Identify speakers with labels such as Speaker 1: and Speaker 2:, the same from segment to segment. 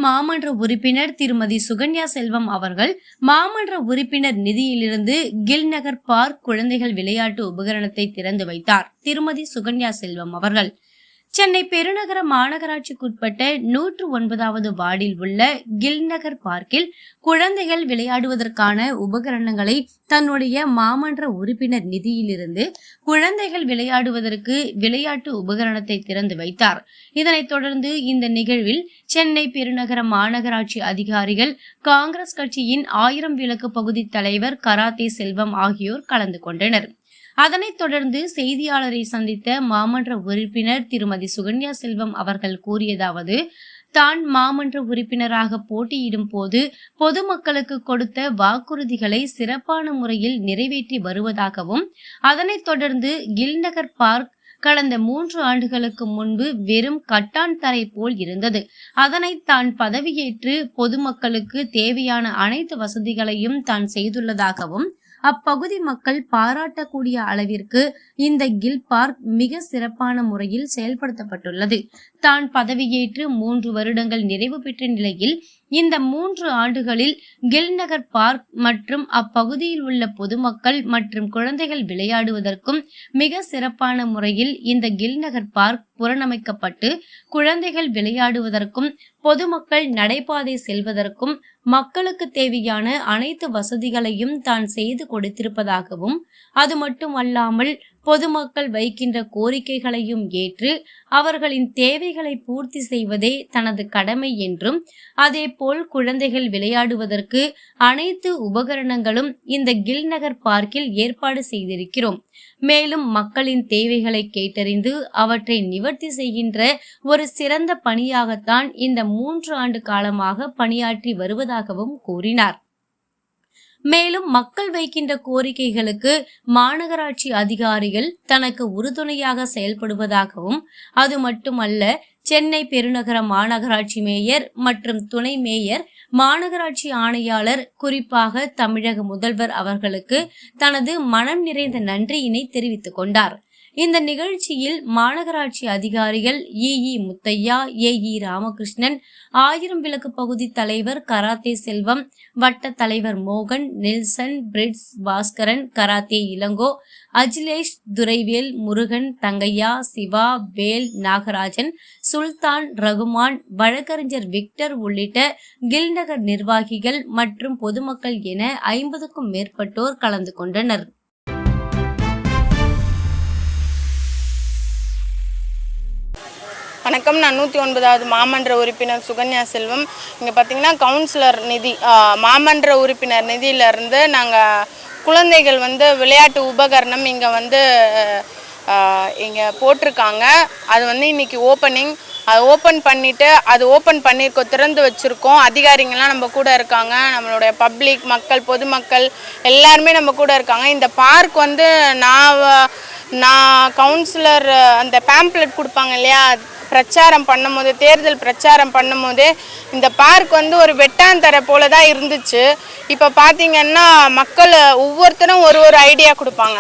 Speaker 1: மாமன்ற உறுப்பினர் திருமதி சுகன்யா செல்வம் அவர்கள் மாமன்ற உறுப்பினர் நிதியிலிருந்து கில் நகர் பார்க் குழந்தைகள் விளையாட்டு உபகரணத்தை திறந்து வைத்தார். திருமதி சுகன்யா செல்வம் அவர்கள் சென்னை பெருநகர மாநகராட்சிக்குட்பட்ட 109வது வார்டில் உள்ள கில் நகர் பார்க்கில் குழந்தைகள் விளையாடுவதற்கான உபகரணங்களை தன்னுடைய மாமன்ற உறுப்பினர் நிதியிலிருந்து குழந்தைகள் விளையாடுவதற்கு விளையாட்டு உபகரணத்தை திறந்து வைத்தார். இதனைத் தொடர்ந்து இந்த நிகழ்வில் சென்னை பெருநகர மாநகராட்சி அதிகாரிகள், காங்கிரஸ் கட்சியின் 1000 விளக்கு பகுதி தலைவர் கராத்தே செல்வம் ஆகியோர் கலந்து கொண்டனர். அதனைத் தொடர்ந்து செய்தியாளரை சந்தித்த மாமன்ற உறுப்பினர் திருமதி சுகன்யா செல்வம் அவர்கள் கூறியதாவது, தான் மாமன்ற உறுப்பினராக போட்டியிடும் போது பொதுமக்களுக்கு கொடுத்த வாக்குறுதிகளை சிறப்பான முறையில் நிறைவேற்றி வருவதாகவும், அதனைத் தொடர்ந்து கில் நகர் பார்க் கடந்த 3 ஆண்டுகளுக்கு முன்பு வெறும் கட்டான் தரை போல் இருந்தது. அதனை தான் பதவியேற்று பொதுமக்களுக்கு தேவையான அனைத்து வசதிகளையும் தான் செய்துள்ளதாகவும், அப்பகுதி மக்கள் பாராட்டக்கூடிய அளவிற்கு இந்த கில் பார்க் மிக சிறப்பான முறையில் செயல்படுத்தப்பட்டுள்ளது. தான் பதவியேற்று 3 வருடங்கள் நிறைவு பெற்ற நிலையில் இந்த 3 ஆண்டுகளில் கில் நகர் பார்க் மற்றும் அப்பகுதியில் உள்ள பொதுமக்கள் மற்றும் குழந்தைகள் விளையாடுவதற்கும் மிக சிறப்பான முறையில் இந்த கில் நகர் பார்க் புனரமைக்கப்பட்டு குழந்தைகள் விளையாடுவதற்கும் பொதுமக்கள் நடைபாதை செல்வதற்கும் மக்களுக்கு தேவையான அனைத்து வசதிகளையும் தான் செய்து கொடுத்திருப்பதாகவும், அது மட்டுமல்லாமல் பொதுமக்கள் வைக்கின்ற கோரிக்கைகளையும் ஏற்று அவர்களின் தேவைகளை பூர்த்தி செய்வதே தனது கடமை என்றும், அதேபோல் குழந்தைகள் விளையாடுவதற்கு அனைத்து உபகரணங்களும் இந்த கில் நகர் பார்க்கில் ஏற்பாடு செய்திருக்கிறோம். மேலும் மக்களின் தேவைகளை கேட்டறிந்து அவற்றை நிவர்த்தி செய்கின்ற ஒரு சிறந்த பணியாகத்தான் இந்த 3 ஆண்டு காலமாக பணியாற்றி வருவதாகவும் கூறினார். மேலும் மக்கள் வைக்கின்ற கோரிக்கைகளுக்கு மாநகராட்சி அதிகாரிகள் தனக்கு உறுதுணையாக செயல்படுவதாகவும், அது மட்டுமல்ல சென்னை பெருநகர மாநகராட்சி மேயர் மற்றும் துணை மேயர், மாநகராட்சி ஆணையாளர், குறிப்பாக தமிழக முதல்வர் அவர்களுக்கு தனது மனம் நிறைந்த நன்றியினை தெரிவித்துக் கொண்டார். இந்த நிகழ்ச்சியில் மாநகராட்சி அதிகாரிகள் இ முத்தையா, ஏஇ ராமகிருஷ்ணன், 1000 விளக்கு பகுதி தலைவர் கராத்தே செல்வம், வட்ட தலைவர் மோகன், நெல்சன், பிரிட்ஸ், பாஸ்கரன், கராத்தே இளங்கோ, அஜிலேஷ், துரைவேல், முருகன், தங்கையா, சிவா, வேல், நாகராஜன், சுல்தான், ரகுமான், வழக்கறிஞர் விக்டர் உள்ளிட்ட கில் நகர் நிர்வாகிகள் மற்றும் பொதுமக்கள் என 50க்கும் மேற்பட்டோர் கலந்து கொண்டனர்.
Speaker 2: வணக்கம். நான் 109வது மாமன்ற உறுப்பினர் சுகன்யா செல்வம். இங்கே பார்த்தீங்கன்னா கவுன்சிலர் நிதி, மாமன்ற உறுப்பினர் நிதியிலேருந்து நாங்கள் குழந்தைகள் விளையாட்டு உபகரணம் இங்கே போட்டிருக்காங்க. அது இன்றைக்கி ஓப்பனிங். அது ஓப்பன் பண்ணியிருக்கோம், திறந்து வச்சுருக்கோம். அதிகாரிங்கள்லாம் நம்ம கூட இருக்காங்க. நம்மளுடைய பப்ளிக், மக்கள், பொதுமக்கள் எல்லாருமே நம்ம கூட இருக்காங்க. இந்த பார்க் நான் கவுன்சிலர் அந்த பேம்ப்ளெட் கொடுப்பாங்க இல்லையா, பிரச்சாரம் பண்ணும்போது, தேர்தல் பிரச்சாரம் பண்ணும்போது இந்த பார்க் ஒரு வெட்டாந்தரை போல தான் இருந்துச்சு. இப்போ பார்த்தீங்கன்னா மக்கள் ஒவ்வொருத்தரும் ஒரு ஐடியா கொடுப்பாங்க.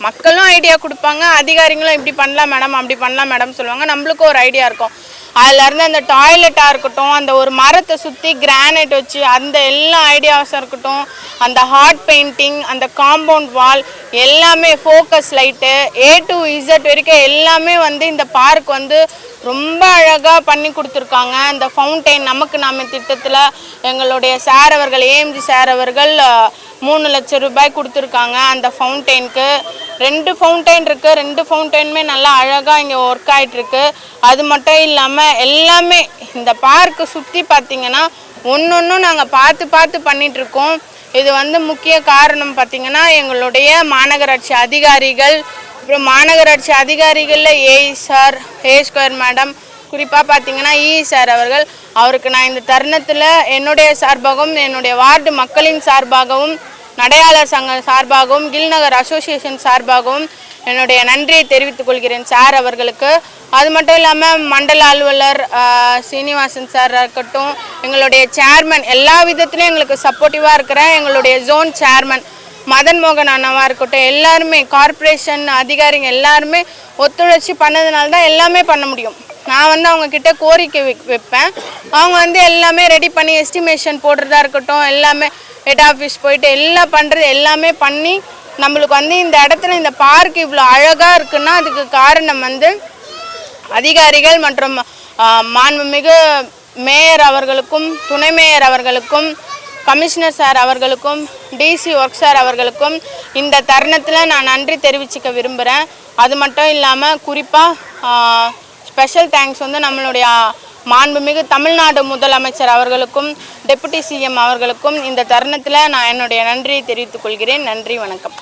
Speaker 2: மக்களும் ஐடியா கொடுப்பாங்க, அதிகாரிகளும் இப்படி பண்ணலாம் மேடம், அப்படி பண்ணலாம் மேடம் சொல்லுவாங்க. நம்மளுக்கும் ஒரு ஐடியா இருக்கும். அதிலேருந்து அந்த டாய்லெட்டாக இருக்கட்டும், அந்த ஒரு மரத்தை சுற்றி கிரானைட் வச்சு அந்த எல்லா ஐடியாஸும் இருக்கட்டும், அந்த ஹார்ட் பெயிண்டிங், அந்த காம்பவுண்ட் வால் எல்லாமே, focus light, A to Z வரைக்கும் எல்லாமே இந்த பார்க் ரொம்ப அழகாக பண்ணி கொடுத்துருக்காங்க. இந்த ஃபவுண்டைன் நமக்கு நாம திட்டத்தில் எங்களுடைய சார் அவர்கள், AMG சார் அவர்கள் 3 லட்சம் ரூபாய் கொடுத்துருக்காங்க. அந்த ஃபவுண்டைனுக்கு 2 ஃபவுண்டைன் இருக்குது. 2 ஃபவுண்டைனுமே நல்லா அழகாக இங்கே ஒர்க் ஆகிட்டுருக்கு. அது மட்டும் இல்லாமல் எல்லாமே இந்த பார்க்கு சுற்றி பார்த்திங்கன்னா ஒன்று நாங்கள் பார்த்து பண்ணிகிட்ருக்கோம். இது முக்கிய காரணம் பார்த்திங்கன்னா எங்களுடைய மாநகராட்சி அதிகாரிகள், அப்புறம் மாநகராட்சி அதிகாரிகளில் ஏஇ சார், A² மேடம், குறிப்பாக பார்த்திங்கன்னா இ சார் அவர்கள், அவருக்கு நான் இந்த தருணத்தில் என்னுடைய சார்பாகவும், என்னுடைய வார்டு மக்களின் சார்பாகவும், நடையாளர் சங்கம் சார்பாகவும், கில் நகர் அசோசியேஷன் சார்பாகவும் என்னுடைய நன்றியை தெரிவித்துக் கொள்கிறேன் சார் அவர்களுக்கு. அது மட்டும் இல்லாமல் மண்டல அலுவலர் சீனிவாசன் சார் இருக்கட்டும், எங்களுடைய சேர்மன், எல்லா விதத்துலையும் எங்களுக்கு சப்போர்ட்டிவாக இருக்கிற எங்களுடைய ஜோன் சேர்மன் மதன் மோகன் அண்ணாவாக இருக்கட்டும், எல்லாருமே கார்பரேஷன் அதிகாரிங்க எல்லாருமே ஒத்துழைச்சி பண்ணதுனால தான் எல்லாமே பண்ண முடியும். நான் வந்து அவங்க கிட்ட கோரிக்கை வைப்பேன். அவங்க வந்து எல்லாமே ரெடி பண்ணி எஸ்டிமேஷன் போடுறதா இருக்கட்டும், எல்லாமே ஹெட் ஆஃபீஸ் போயிட்டு எல்லாம் பண்ணுறது எல்லாமே பண்ணி நம்மளுக்கு வந்து இந்த இடத்துல இந்த பார்க் இவ்வளோ அழகாக இருக்குன்னா அதுக்கு காரணம் வந்து அதிகாரிகள் மற்றும் மாண்புமிகு மேயர் அவர்களுக்கும், துணை மேயர் அவர்களுக்கும், கமிஷனர் சார் அவர்களுக்கும், டிசி ஒர்க் சார் அவர்களுக்கும் இந்த தருணத்தில் நான் நன்றி தெரிவிச்சுக்க விரும்புகிறேன். அது மட்டும் இல்லாமல் குறிப்பாக ஸ்பெஷல் தேங்க்ஸ் வந்து நம்மளுடைய மாண்புமிகு தமிழ்நாடு முதலமைச்சர் அவர்களுக்கும், டெபுட்டி சிஎம் அவர்களுக்கும் இந்த தருணத்தில் நான் என்னுடைய நன்றியை தெரிவித்துக் கொள்கிறேன். நன்றி, வணக்கம்.